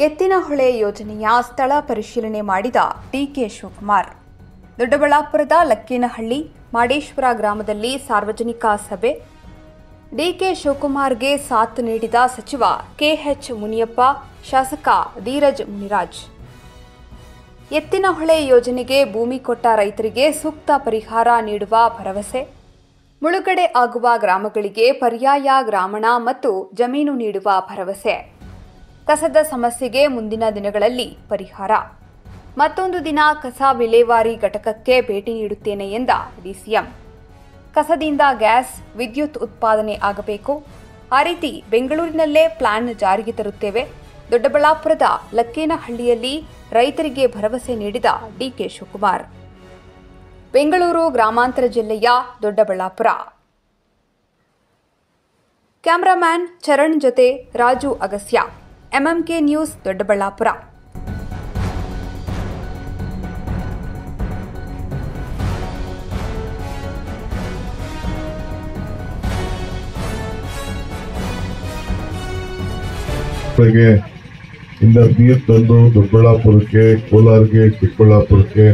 ಎತ್ತಿನಹೊಳೆ ಯೋಜನೆಯ ಸ್ಥಳ ಪರಿಶೀಲನೆ ಮಾಡಿದ ಡಿಕೆ ಶಿವಕುಮಾರ್. ದೊಡ್ಡಬಳ್ಳಾಪುರದ ಲಕ್ಕೇನಹಳ್ಳಿ ಮಾಡೇಶ್ವರ ಗ್ರಾಮದಲ್ಲಿ ಸಾರ್ವಜನಿಕ ಸಭೆ. ಡಿಕೆ ಶಿವಕುಮಾರ್ಗೆ ಸಾಥ್ ನೀಡಿದ ಸಚಿವ ಕೆಎಚ್ ಮುನಿಯಪ್ಪ, ಶಾಸಕ ಧೀರಜ್ ಮುನಿರಾಜ್. ಎತ್ತಿನಹೊಳೆ ಯೋಜನೆಗೆ ಭೂಮಿ ಕೊಟ್ಟ ರೈತರಿಗೆ ಸೂಕ್ತ ಪರಿಹಾರ ನೀಡುವ ಭರವಸೆ. ಮುಳುಗಡೆ ಆಗುವ ಗ್ರಾಮಗಳಿಗೆ ಪರ್ಯಾಯ ಗ್ರಾಮಣ ಮತ್ತು ಜಮೀನು ನೀಡುವ ಭರವಸೆ. ಕಸದ ಸಮಸ್ಯೆಗೆ ಮುಂದಿನ ದಿನಗಳಲ್ಲಿ ಪರಿಹಾರ. ಮತ್ತೊಂದು ದಿನ ಕಸ ವಿಲೇವಾರಿ ಘಟಕಕ್ಕೆ ಭೇಟಿ ನೀಡುತ್ತೇನೆ ಎಂದ ಡಿಸಿಎಂ. ಕಸದಿಂದ ಗ್ಯಾಸ್, ವಿದ್ಯುತ್ ಉತ್ಪಾದನೆ ಆಗಬೇಕು. ಆ ರೀತಿ ಬೆಂಗಳೂರಿನಲ್ಲೇ ಪ್ಲಾನ್ ಜಾರಿಗೆ ತರುತ್ತೇವೆ. ದೊಡ್ಡಬಳ್ಳಾಪುರದ ಲಕ್ಕೇನಹಳ್ಳಿಯಲ್ಲಿ ರೈತರಿಗೆ ಭರವಸೆ ನೀಡಿದ ಡಿಕೆ ಶಿವಕುಮಾರ್. ಬೆಂಗಳೂರು ಗ್ರಾಮಾಂತರ ಜಿಲ್ಲೆಯ ದೊಡ್ಡಬಳ್ಳಾಪುರ. ಕ್ಯಾಮರಾಮ್ಯಾನ್ ಚರಣ್ ಜೊತೆ ರಾಜು ಅಗಸ್ಯ, ಎಂಎಂಕೆ ನ್ಯೂಸ್, ದೊಡ್ಡಬಳ್ಳಾಪುರ. ಇಂದ ನೀರು ತಂದು ದೊಡ್ಡಬಳ್ಳಾಪುರಕ್ಕೆ, ಕೋಲಾರ್ಗೆ, ಚಿಕ್ಕಬಳ್ಳಾಪುರಕ್ಕೆ,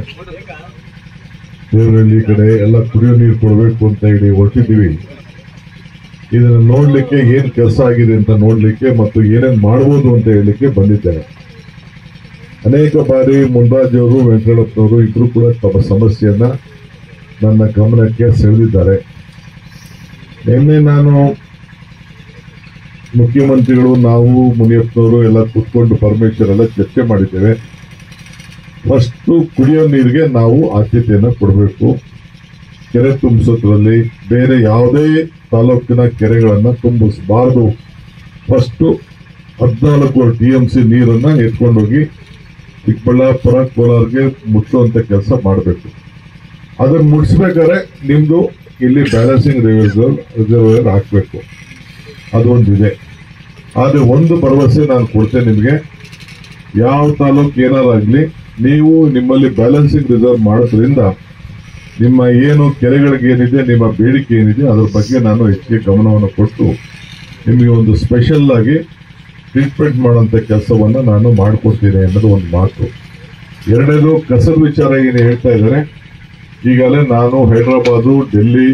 ದೇವರಹಳ್ಳಿ ಕಡೆ ಎಲ್ಲ ಕುಡಿಯೋ ನೀರು ಕೊಡಬೇಕು ಅಂತ ಹೇಳಿ ಹೊರಟಿದ್ದೀವಿ. ಇದನ್ನು ನೋಡ್ಲಿಕ್ಕೆ ಏನ್ ಕೆಲಸ ಆಗಿದೆ ಅಂತ ನೋಡ್ಲಿಕ್ಕೆ ಮತ್ತು ಏನೇನ್ ಮಾಡಬಹುದು ಅಂತ ಹೇಳಲಿಕ್ಕೆ ಬಂದಿದ್ದೇನೆ. ಅನೇಕ ಬಾರಿ ಮುನ್ರಾಜ್ ಅವರು, ವೆಂಕಟಪ್ಪನವರು ಇಬ್ರು ಕೂಡ ತಮ್ಮ ಸಮಸ್ಯೆಯನ್ನ ನನ್ನ ಗಮನಕ್ಕೆ ಸೆಳೆದಿದ್ದಾರೆ. ನಿನ್ನೆ ನಾನು ಮುಖ್ಯಮಂತ್ರಿಗಳು, ನಾವು, ಮುನಿಯಪ್ಪನವರು ಎಲ್ಲ ಕೂತ್ಕೊಂಡು ಪರಮೇಶ್ವರ್ ಎಲ್ಲ ಚರ್ಚೆ ಮಾಡಿದ್ದೇವೆ. ಫಸ್ಟ್ ಕುಡಿಯೋ ನೀರಿಗೆ ನಾವು ಆದ್ಯತೆಯನ್ನು ಕೊಡಬೇಕು. ಕೆರೆ ತುಂಬಿಸೋದ್ರಲ್ಲಿ ಬೇರೆ ಯಾವುದೇ ತಾಲೂಕಿನ ಕೆರೆಗಳನ್ನ ತುಂಬಿಸಬಾರದು. ಫಸ್ಟ್ 14 TMC ನೀರನ್ನ ಎತ್ಕೊಂಡೋಗಿ ಚಿಕ್ಕಬಳ್ಳಾಪುರ, ಕೋಲಾರ್ಗೆ ಮುಚ್ಚುವಂತ ಕೆಲಸ ಮಾಡಬೇಕು. ಅದನ್ನ ಮುಡಿಸ್ಬೇಕಾದ್ರೆ ನಿಮ್ದು ಇಲ್ಲಿ ಬ್ಯಾಲೆನ್ಸಿಂಗ್ ರಿಸರ್ವೇರ್ ಹಾಕಬೇಕು. ಅದೊಂದಿದೆ. ಆದ್ರೆ ಒಂದು ಭರವಸೆ ನಾನು ಕೊಡ್ತೇನೆ ನಿಮಗೆ, ಯಾವ ತಾಲೂಕು ಏನಾರಾಗ್ಲಿ, ನೀವು ನಿಮ್ಮಲ್ಲಿ ಬ್ಯಾಲೆನ್ಸಿಂಗ್ ರಿಸರ್ವ್ ಮಾಡೋದ್ರಿಂದ ನಿಮ್ಮ ಏನು ಕೆರೆಗಳಿಗೆ ಏನಿದೆ, ನಿಮ್ಮ ಬೇಡಿಕೆ ಏನಿದೆ, ಅದರ ಬಗ್ಗೆ ನಾನು ಹೆಚ್ಚಿಗೆ ಗಮನವನ್ನು ಕೊಟ್ಟು ನಿಮಗೆ ಒಂದು ಸ್ಪೆಷಲ್ ಆಗಿ ಟ್ರೀಟ್ಮೆಂಟ್ ಮಾಡುವಂತ ಕೆಲಸವನ್ನ ನಾನು ಮಾಡಿಕೊಡ್ತೀನಿ ಅನ್ನೋದು ಒಂದು ಮಾತು. ಎರಡನೇದು, ಕಸದ ವಿಚಾರ ಏನು ಹೇಳ್ತಾ ಇದ್ದಾರೆ. ಈಗಾಗಲೇ ನಾನು ಹೈದರಾಬಾದು, ಡೆಲ್ಲಿ,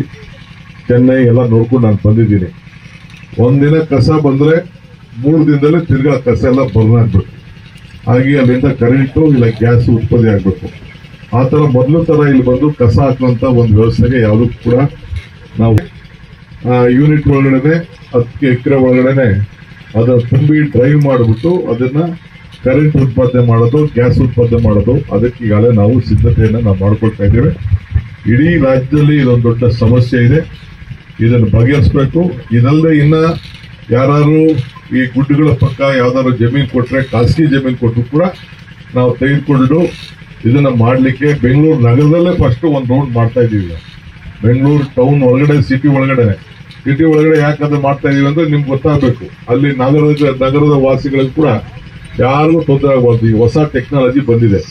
ಚೆನ್ನೈ ಎಲ್ಲ ನೋಡ್ಕೊಂಡು ನಾನು ಬಂದಿದ್ದೀನಿ. ಒಂದಿನ ಕಸ ಬಂದ್ರೆ 3 ದಿನದಲ್ಲೇ ತಿರ್ಗಾ ಕಸ ಎಲ್ಲ ಬರ್ನ್ ಆಗ್ಬೇಕು. ಹಾಗೆ ಅಲ್ಲಿಂದ ಕರೆಂಟು ಇಲ್ಲ ಗ್ಯಾಸ್ ಉತ್ಪತ್ತಿ ಆಗ್ಬೇಕು. ಆ ತರ ಮೊದಲು ತರ ಇಲ್ಲಿ ಬಂದು ಕಸ ಹಾಕುವಂತ ಒಂದು ವ್ಯವಸ್ಥೆಗೆ ಯಾವುದು ಕೂಡ ನಾವು ಯೂನಿಟ್ ಒಳಗಡೆ 10 ಎಕರೆ ಒಳಗಡೆ ಅದನ್ನ ತುಂಬಿ ಡ್ರೈವ್ ಮಾಡಿಬಿಟ್ಟು ಅದನ್ನ ಕರೆಂಟ್ ಉತ್ಪಾದನೆ ಮಾಡೋದು, ಗ್ಯಾಸ್ ಉತ್ಪಾದನೆ ಮಾಡೋದು, ಅದಕ್ಕೆ ಈಗಾಗಲೇ ನಾವು ಸಿದ್ಧತೆಯನ್ನ ನಾವು ಮಾಡ್ಕೊಳ್ತಾ ಇದ್ದೇವೆ. ಇಡೀ ರಾಜ್ಯದಲ್ಲಿ ಇದೊಂದು ದೊಡ್ಡ ಸಮಸ್ಯೆ ಇದೆ. ಇದನ್ನು ಬಗೆಹರಿಸಬೇಕು. ಇದಲ್ಲದೆ ಇನ್ನ ಯಾರು ಈ ಗುಡ್ಡಗಳ ಪಕ್ಕ ಯಾವ್ದಾದ್ರು ಜಮೀನು ಕೊಟ್ರೆ, ಖಾಸಗಿ ಜಮೀನು ಕೊಟ್ಟರು ಕೂಡ ನಾವು ತೆಗೆದುಕೊಂಡು ಇದನ್ನ ಮಾಡ್ಲಿಕ್ಕೆ ಬೆಂಗಳೂರು ನಗರದಲ್ಲೇ ಫಸ್ಟ್ ಒಂದು ರೌಂಡ್ ಮಾಡ್ತಾ ಇದೀವಿ. ಬೆಂಗಳೂರು ಟೌನ್ ಒಳಗಡೆ, ಸಿಟಿ ಒಳಗಡೆ ಯಾಕೆ ಅದು ಮಾಡ್ತಾ ಇದೀವಿ ಅಂದ್ರೆ ನಿಮ್ಗೆ ಗೊತ್ತಾಗಬೇಕು. ಅಲ್ಲಿ ನಗರದ ವಾಸಿಗಳಿಗೂ ಕೂಡ ಯಾರಿಗೂ ತೊಂದರೆ ಆಗಬಾರ್ದು. ಈ ಹೊಸ ಟೆಕ್ನಾಲಜಿ ಬಂದಿದೆ,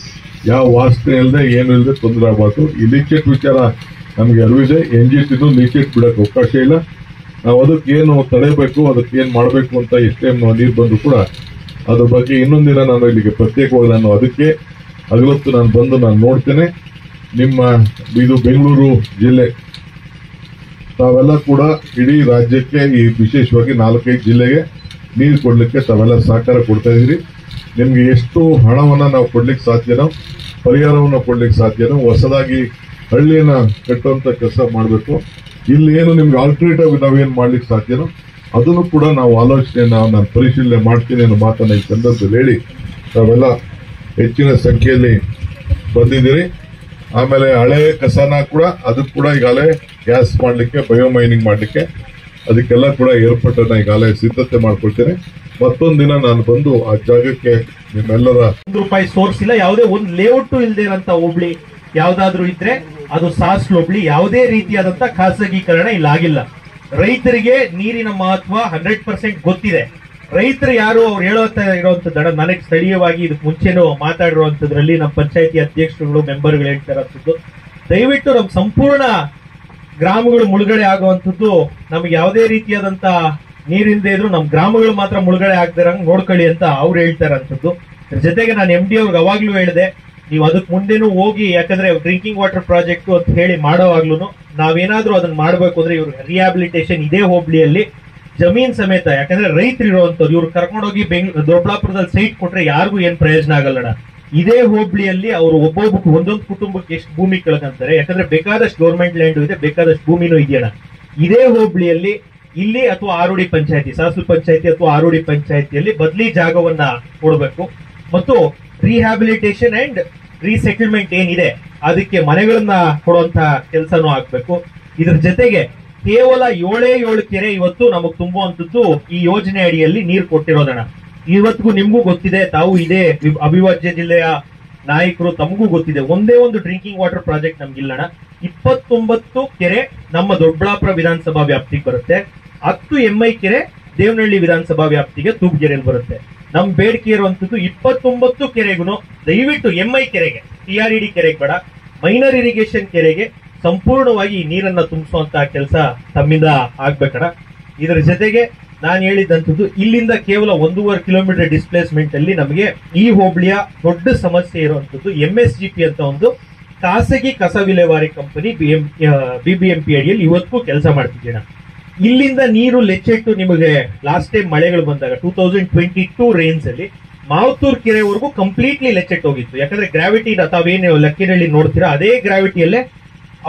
ಯಾವ ವಾಸನೆ ಇಲ್ಲದೆ ಏನು ಇಲ್ಲದೆ ತೊಂದರೆ ಆಗಬಾರ್ದು. ಈ ಲೀಕೇಜ್ ವಿಚಾರ ನಮ್ಗೆ ಅರಿವಿದೆ. NGT ಲೀಕೇಜ್ ಬಿಡಕ್ಕೆ ಅವಕಾಶ ಇಲ್ಲ. ನಾವು ಅದಕ್ಕೆ ಏನು ತಡೆಯಬೇಕು, ಅದಕ್ಕೆ ಏನ್ ಮಾಡಬೇಕು ಅಂತ ಎಷ್ಟೇ ನೀರು ಬಂದ್ರು ಕೂಡ ಅದ್ರ ಬಗ್ಗೆ ಇನ್ನೊಂದಿನ ನಾನು ಇಲ್ಲಿಗೆ ಪ್ರತ್ಯೇಕವಾಗಿ ನಾನು ಅದಕ್ಕೆ ಹಗಲೊತ್ತು ನಾನು ಬಂದು ನಾನು ನೋಡ್ತೇನೆ. ನಿಮ್ಮ ಇದು ಬೆಂಗಳೂರು ಜಿಲ್ಲೆ ತಾವೆಲ್ಲ ಕೂಡ ಇಡೀ ರಾಜ್ಯಕ್ಕೆ, ಈ ವಿಶೇಷವಾಗಿ 4-5 ಜಿಲ್ಲೆಗೆ ನೀರು ಕೊಡ್ಲಿಕ್ಕೆ ತಾವೆಲ್ಲ ಸಹಕಾರ ಕೊಡ್ತಾ ಇದೀರಿ. ನಿಮ್ಗೆ ಎಷ್ಟು ಹಣವನ್ನ ನಾವು ಕೊಡ್ಲಿಕ್ಕೆ ಸಾಧ್ಯನೋ, ಪರಿಹಾರವನ್ನು ಕೊಡ್ಲಿಕ್ಕೆ ಸಾಧ್ಯನೋ, ಹೊಸದಾಗಿ ಹಳ್ಳಿಯನ್ನ ಕಟ್ಟುವಂತ ಕೆಲಸ ಮಾಡಬೇಕು. ಇಲ್ಲಿ ಏನು ನಿಮ್ಗೆ ಆಲ್ಟರ್ನೇಟಿವ್ ನಾವೇನು ಮಾಡ್ಲಿಕ್ಕೆ ಸಾಧ್ಯನೋ ಅದನ್ನು ಕೂಡ ನಾವು ಆಲೋಚನೆಯನ್ನ ನಾನು ಪರಿಶೀಲನೆ ಮಾಡ್ತೀನಿ ಅನ್ನೋ ಮಾತನ್ನ ಈ ಸಂದರ್ಭದಲ್ಲಿ ಹೇಳಿ ತಾವೆಲ್ಲ ಹೆಚ್ಚಿನ ಸಂಖ್ಯೆಯಲ್ಲಿ ಬಂದಿದ್ದೀರಿ. ಆಮೇಲೆ ಹಳೆ ಕಸನ ಕೂಡ ಅದಕ್ಕೆ ಕೂಡ ಈಗಾಗಲೇ ಗ್ಯಾಸ್ ಮಾಡಲಿಕ್ಕೆ, ಬಯೋಮೈನಿಂಗ್ ಮಾಡಲಿಕ್ಕೆ ಅದಕ್ಕೆಲ್ಲ ಕೂಡ ಏರ್ಪಾಟನ್ನ ಈಗಾಗಲೇ ಸಿದ್ಧತೆ ಮಾಡ್ಕೊಳ್ತೇನೆ. ಮತ್ತೊಂದು ದಿನ ನಾನು ಬಂದು ಆ ಜಾಗಕ್ಕೆ ನಿಮ್ಮೆಲ್ಲರ ₹1 ಸೋರ್ಸ್ ಇಲ್ಲ, ಯಾವುದೇ ಒಂದು ಲೇಔಟ್ ಇಲ್ಲದೆ ಇರೋಂತ ಹೋಬಳಿ ಯಾವ್ದಾದ್ರು ಇದ್ರೆ ಅದು ಸಾಸ್ಲು ಹೋಬಳಿ. ಯಾವುದೇ ರೀತಿಯಾದಂತ ಖಾಸಗೀಕರಣ ಇಲ್ಲ ಆಗಿಲ್ಲ. ರೈತರಿಗೆ ನೀರಿನ ಮಹತ್ವ 100% ಗೊತ್ತಿದೆ. ರೈತರು ಯಾರು ಅವ್ರು ಹೇಳುತ್ತಾ ಇರುವಂತದ್ದು ನನಗೆ ಸ್ಥಳೀಯವಾಗಿ ಇದಕ್ಕೆ ಮುಂಚೆನೂ ಮಾತಾಡಿರುವಂತದ್ರಲ್ಲಿ ನಮ್ಮ ಪಂಚಾಯತಿ ಅಧ್ಯಕ್ಷರುಗಳು, ಮೆಂಬರ್ಗಳು ಹೇಳ್ತಾ ಇರೋಂಥದ್ದು, ದಯವಿಟ್ಟು ನಮ್ಮ ಸಂಪೂರ್ಣ ಗ್ರಾಮಗಳು ಮುಳುಗಡೆ ಆಗುವಂಥದ್ದು ನಮಗೆ ಯಾವುದೇ ರೀತಿಯಾದಂತ ನೀರಿಲ್ದೇ ಇದ್ರು ನಮ್ ಗ್ರಾಮಗಳು ಮಾತ್ರ ಮುಳುಗಡೆ ಆಗ್ದಿರಂಗ್ ನೋಡ್ಕೊಳ್ಳಿ ಅಂತ ಅವ್ರು ಹೇಳ್ತಾರಂತದ್ದು. ಜೊತೆಗೆ ನಾನು MD ಅವ್ರಿಗೆ ಅವಾಗ್ಲೂ ಹೇಳಿದೆ, ನೀವು ಅದಕ್ಕೆ ಮುಂದೆನೂ ಹೋಗಿ, ಯಾಕಂದ್ರೆ ಡ್ರಿಂಕಿಂಗ್ ವಾಟರ್ ಪ್ರಾಜೆಕ್ಟ್ ಅಂತ ಹೇಳಿ ಮಾಡೋವಾಗ್ಲೂ ನಾವೇನಾದ್ರೂ ಅದನ್ನ ಮಾಡ್ಬೇಕು ಅಂದ್ರೆ ಇವ್ರ ರಿಹ್ಯಾಬಿಲಿಟೇಷನ್ ಇದೇ ಹೋಬಳಿಯಲ್ಲಿ ಜಮೀನ್ ಸಮೇತ, ಯಾಕಂದ್ರೆ ರೈತರು ಇರುವಂತವ್ರು, ಇವ್ರು ಕರ್ಕೊಂಡೋಗಿ ದೊಡ್ಡಬಳ್ಳಾಪುರದಲ್ಲಿ ಸೈಟ್ ಕೊಟ್ರೆ ಯಾರಿಗೂ ಏನ್ ಪ್ರಯೋಜನ ಆಗಲ್ಲಣ್ಣ. ಇದೇ ಹೋಬಳಿಯಲ್ಲಿ ಅವರು ಒಂದೊಂದು ಕುಟುಂಬಕ್ಕೆ ಎಷ್ಟು ಭೂಮಿ ಕಳ್ಕೊಂತಾರೆ, ಯಾಕಂದ್ರೆ ಬೇಕಾದಷ್ಟು ಗೌರ್ಮೆಂಟ್ ಲ್ಯಾಂಡ್ ಇದೆ, ಬೇಕಾದಷ್ಟು ಭೂಮಿನೂ ಇದೆಯಣ್ಣ. ಇದೇ ಹೋಬಳಿಯಲ್ಲಿ ಇಲ್ಲಿ ಅಥವಾ ಆರೋಡಿ ಪಂಚಾಯತಿ, ಸಾಸು ಪಂಚಾಯತಿ ಅಥವಾ ಆರೋಡಿ ಪಂಚಾಯತಿಯಲ್ಲಿ ಬದಲಿ ಜಾಗವನ್ನ ಕೊಡಬೇಕು ಮತ್ತು ರಿಹ್ಯಾಬಿಲಿಟೇಷನ್ ಅಂಡ್ ರೀಸೆಟಲ್ಮೆಂಟ್ ಏನಿದೆ ಅದಕ್ಕೆ ಮನೆಗಳನ್ನ ಕೊಡುವಂತ ಕೆಲಸನೂ ಆಗ್ಬೇಕು. ಇದ್ರ ಜೊತೆಗೆ ಕೇವಲ 7 ಕೆರೆ ಇವತ್ತು ನಮಗ್ ತುಂಬುವಂತದ್ದು ಈ ಯೋಜನೆ ಅಡಿಯಲ್ಲಿ ನೀರು ಕೊಟ್ಟಿರೋದಣ್ಣ. ಇವತ್ತಿಗೂ ನಿಮ್ಗೂ ಗೊತ್ತಿದೆ, ತಾವು ಇದೇ ಅವಿಭಾಜ್ಯ ಜಿಲ್ಲೆಯ ನಾಯಕರು, ತಮಗೂ ಗೊತ್ತಿದೆ, ಒಂದೇ ಒಂದು ಡ್ರಿಂಕಿಂಗ್ ವಾಟರ್ ಪ್ರಾಜೆಕ್ಟ್ ನಮ್ಗಿಲ್ಲಣ್ಣ. 29 ಕೆರೆ ನಮ್ಮ ದೊಡ್ಡಬಳ್ಳಾಪುರ ವಿಧಾನಸಭಾ ವ್ಯಾಪ್ತಿಗೆ ಬರುತ್ತೆ, 10 MI ಕೆರೆ ದೇವನಹಳ್ಳಿ ವಿಧಾನಸಭಾ ವ್ಯಾಪ್ತಿಗೆ ತೂಬ್ಗೆರೆಯಲ್ಲಿ ಬರುತ್ತೆ. ನಮ್ ಬೇಡಿಕೆ ಇರುವಂತದ್ದು 29 ಕೆರೆಗೂ ದಯವಿಟ್ಟು MI ಕೆರೆಗೆ, TRED ಕೆರೆಗೆ ಬೇಡ, ಮೈನರ್ ಇರಿಗೇಷನ್ ಕೆರೆಗೆ ಸಂಪೂರ್ಣವಾಗಿ ಈ ನೀರನ್ನ ತುಂಬಿಸುವಂತಹ ಕೆಲಸ ತಮ್ಮಿಂದ ಆಗ್ಬೇಕಣ. ಇದರ ಜೊತೆಗೆ ನಾನು ಹೇಳಿದಂತದ್ದು, ಇಲ್ಲಿಂದ ಕೇವಲ 1.5 ಕಿಲೋಮೀಟರ್ ಡಿಸ್ಪ್ಲೇಸ್ಮೆಂಟ್ ಅಲ್ಲಿ ನಮಗೆ ಈ ಹೋಬಳಿಯ ದೊಡ್ಡ ಸಮಸ್ಯೆ ಇರುವಂತದ್ದು MSGP ಅಂತ ಒಂದು ಖಾಸಗಿ ಕಸ ವಿಲೇವಾರಿ ಕಂಪನಿ BBMP ಅಡಿಯಲ್ಲಿ ಇವತ್ತು ಕೆಲಸ ಮಾಡ್ತಿದ್ದೀನ. ಇಲ್ಲಿಂದ ನೀರು ಲೆಚ್ಚೆಟ್ಟು ನಿಮಗೆ ಲಾಸ್ಟ್ ಟೈಮ್ ಮಳೆಗಳು ಬಂದಾಗ 2022 ರೇಂಜ್ ಅಲ್ಲಿ ಮಾವತೂರ್ ಕೆರೆವರೆಗೂ ಕಂಪ್ಲೀಟ್ಲಿ ಲೆಚ್ಚೆಟ್ಟು ಹೋಗಿತ್ತು. ಯಾಕಂದ್ರೆ ಗ್ರಾವಿಟಿ ತಾವೇನು ಲಕ್ಕಿನಹಳ್ಳಿ ನೋಡ್ತೀರಾ ಅದೇ ಗ್ರಾವಿಟಿಯಲ್ಲೇ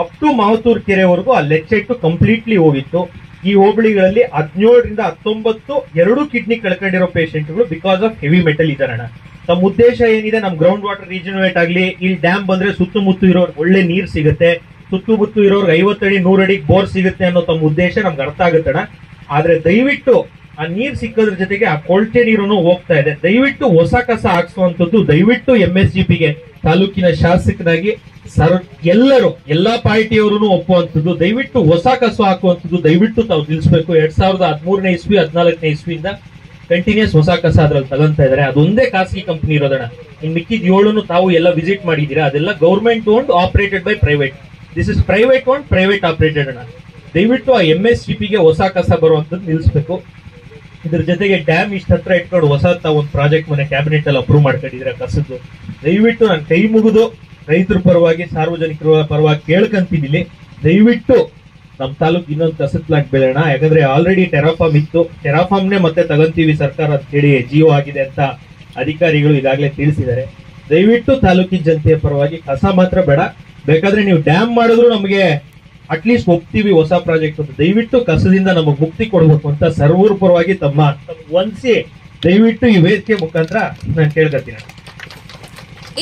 ಅಪ್ ಟು ಮಾವತೂರ್ ಕೆರೆವರೆಗೂ ಆ ಲೆಚ್ಚೆಟ್ಟು ಕಂಪ್ಲೀಟ್ಲಿ ಹೋಗಿತ್ತು. ಈ ಹೋಬಳಿಗಳಲ್ಲಿ 17ರಿಂದ 19 2 ಕಿಡ್ನಿ ಕಳ್ಕೊಂಡಿರೋ ಪೇಷಂಟ್ಗಳು ಬಿಕಾಸ್ ಆಫ್ ಹೆವಿ ಮೆಟಲ್ ಇದಾರಣ. ತಮ್ಮ ಉದ್ದೇಶ ಏನಿದೆ, ನಮ್ ಗ್ರೌಂಡ್ ವಾಟರ್ ರೀಜನರೇಟ್ ಆಗ್ಲಿ, ಇಲ್ಲಿ ಡ್ಯಾಮ್ ಬಂದ್ರೆ ಸುತ್ತಮುತ್ತ ಇರೋರ್ಗೆ ಒಳ್ಳೆ ನೀರ್ ಸಿಗುತ್ತೆ, ಸುತ್ತಮುತ್ತ ಇರೋರ್ಗೆ 50 ಅಡಿ 100 ಅಡಿ ಬೋರ್ ಸಿಗುತ್ತೆ ಅನ್ನೋ ತಮ್ಮ ಉದ್ದೇಶ ನಮ್ಗೆ ಅರ್ಥ ಆಗುತ್ತಣ. ಆದ್ರೆ ದಯವಿಟ್ಟು ಆ ನೀರ್ ಸಿಕ್ಕೋದ್ರ ಜೊತೆಗೆ ಆ ಕೊಳಚೆ ನೀರು ಹೋಗ್ತಾ ಇದೆ. ದಯವಿಟ್ಟು ಹೊಸ ಕಸ ಹಾಕ್ಸುವಂತದ್ದು ದಯವಿಟ್ಟು MSGPಗೆ ತಾಲೂಕಿನ ಶಾಸಕರಾಗಿ ಎಲ್ಲರೂ ಎಲ್ಲಾ ಪಾರ್ಟಿಯವರು ಒಪ್ಪುವಂತದ್ದು, ದಯವಿಟ್ಟು ಹೊಸ ಕಸ ಹಾಕುವಂತದ್ದು ದಯವಿಟ್ಟು ತಾವು ತಿಳಿಸಬೇಕು. 2013ನೇ ಇಸ್ವಿ 14ನೇ ಇಸ್ವಿಯಿಂದ ಕಂಟಿನ್ಯೂಸ್ ಹೊಸ ಕಸ ಅದ್ರಲ್ಲಿ ತಗೊಂತಾ ಇದಾರೆ. ಅದೊಂದೇ ಖಾಸಗಿ ಕಂಪನಿ ಇರೋದಣ್ಣ. ಇನ್ ಮಿಕ್ಕಿದ 7 ತಾವು ಎಲ್ಲ ವಿಸಿಟ್ ಮಾಡಿದೀರಾ, ಅದೆಲ್ಲ government owned operated by private. This is private owned private operated ಅಣ್ಣ. ದಯವಿಟ್ಟು ಆ MSGPಗೆ ಹೊಸ ಕಸ ಬರುವಂತದ್ದು ನಿಲ್ಲಿಸಬೇಕು. ಇದ್ರ ಜೊತೆಗೆ ಡ್ಯಾಮ್ ಇಷ್ಟ ಹತ್ರ ಇಟ್ಕೊಂಡು ಹೊಸ ಒಂದು ಪ್ರಾಜೆಕ್ಟ್ ಮನೆ ಕ್ಯಾಬಿನೆಟ್ ಅಲ್ಲಿ ಅಪ್ರೂವ್ ಮಾಡ್ಕೊಂಡಿದ್ರೆ ಕಸದ್ದು, ದಯವಿಟ್ಟು ನಾನು ಕೈ ಮುಗಿದು ರೈತರ ಪರವಾಗಿ ಸಾರ್ವಜನಿಕರ ಪರವಾಗಿ ಕೇಳ್ಕಂತಿದ್ದೀನಿ, ದಯವಿಟ್ಟು ನಮ್ಮ ತಾಲೂಕು ಇನ್ನೊಂದು ಕಸದ ಪ್ಲಾಂಟ್ ಬೆಳೆಯೋಣ. ಯಾಕಂದ್ರೆ ಆಲ್ರೆಡಿ ಟೆರಾಫಾರ್ಮ್ ಇತ್ತು, ಟೆರಾಫಾರ್ಮ್ನೇ ಮತ್ತೆ ತಗೊಂತೀವಿ ಸರ್ಕಾರ ಅಂತ ಹೇಳಿ ಜಿಯೋ ಆಗಿದೆ ಅಂತ ಅಧಿಕಾರಿಗಳು ಈಗಾಗಲೇ ತಿಳಿಸಿದ್ದಾರೆ. ದಯವಿಟ್ಟು ತಾಲೂಕಿನ ಜನತೆಯ ಪರವಾಗಿ ಕಸ ಮಾತ್ರ ಬೇಡ, ಬೇಕಾದ್ರೆ ನೀವು ಡ್ಯಾಮ್ ಮಾಡಿದ್ರು ನಮಗೆ ಅಟ್ಲೀಸ್ಟ್ ಒಪ್ತೀವಿ ಹೊಸ ಪ್ರಾಜೆಕ್ಟ್ ಅಂತ. ದಯವಿಟ್ಟು ಕಸದಿಂದ ನಮಗೆ ಮುಕ್ತಿ ಕೊಡಬೇಕು ಅಂತ ಸರ್ವರ ಪರವಾಗಿ ತಮ್ಮ ವಂದಿಸಿ ದಯವಿಟ್ಟು ಈ ವೇದಿಕೆ ಮುಖಾಂತರ ನಾನು ಕೇಳ್ಕೊತೀನಿ.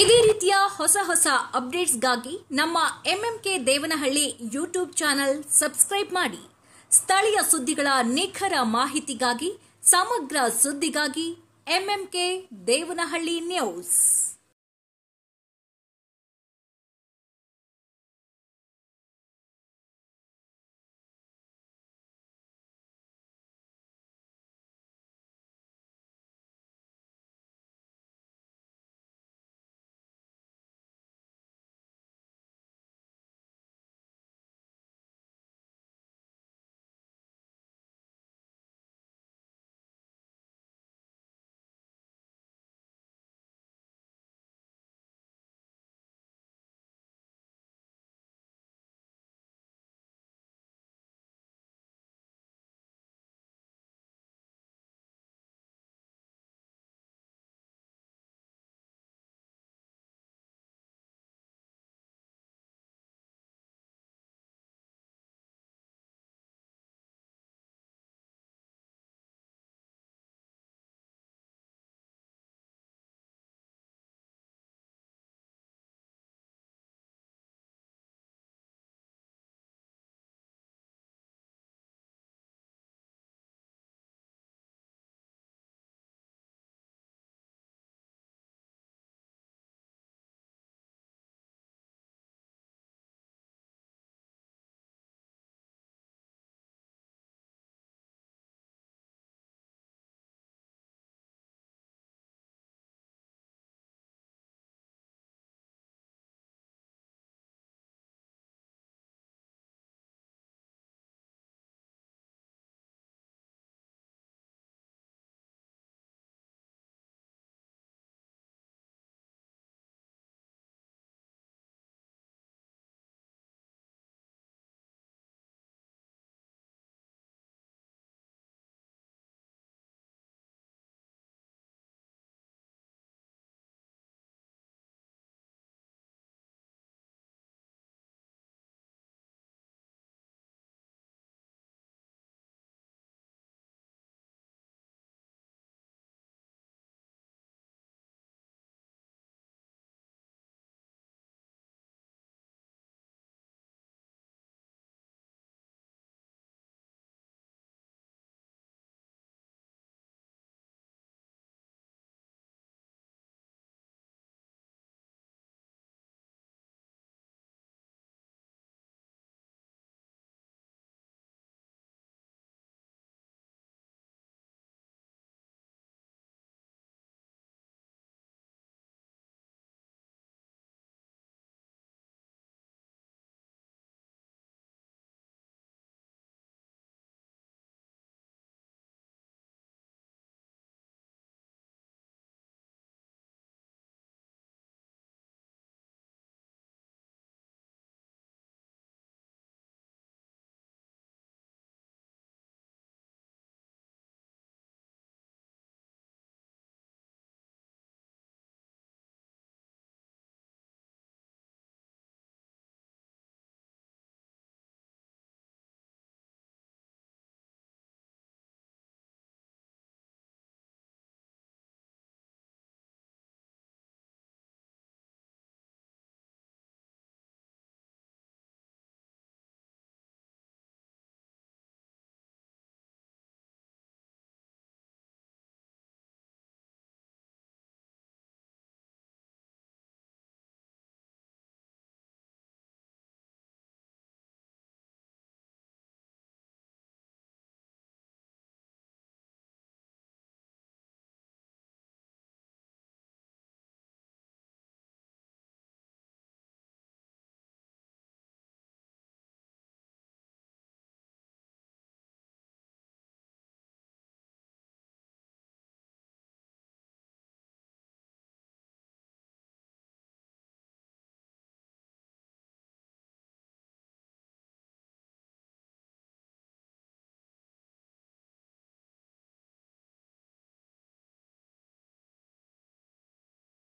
ಇದೇ ರೀತಿಯ ಹೊಸ ಅಪ್ಡೇಟ್ಸ್ಗಾಗಿ ನಮ್ಮ MMK Devanahalli YouTube channel subscribe ಮಾಡಿ. ಸ್ಥಳೀಯ ಸುದ್ದಿಗಳ ನಿಖರ ಮಾಹಿತಿಗಾಗಿ, ಸಮಗ್ರ ಸುದ್ದಿಗಾಗಿ MMK ದೇವನಹಳ್ಳಿ ನ್ಯೂಸ್.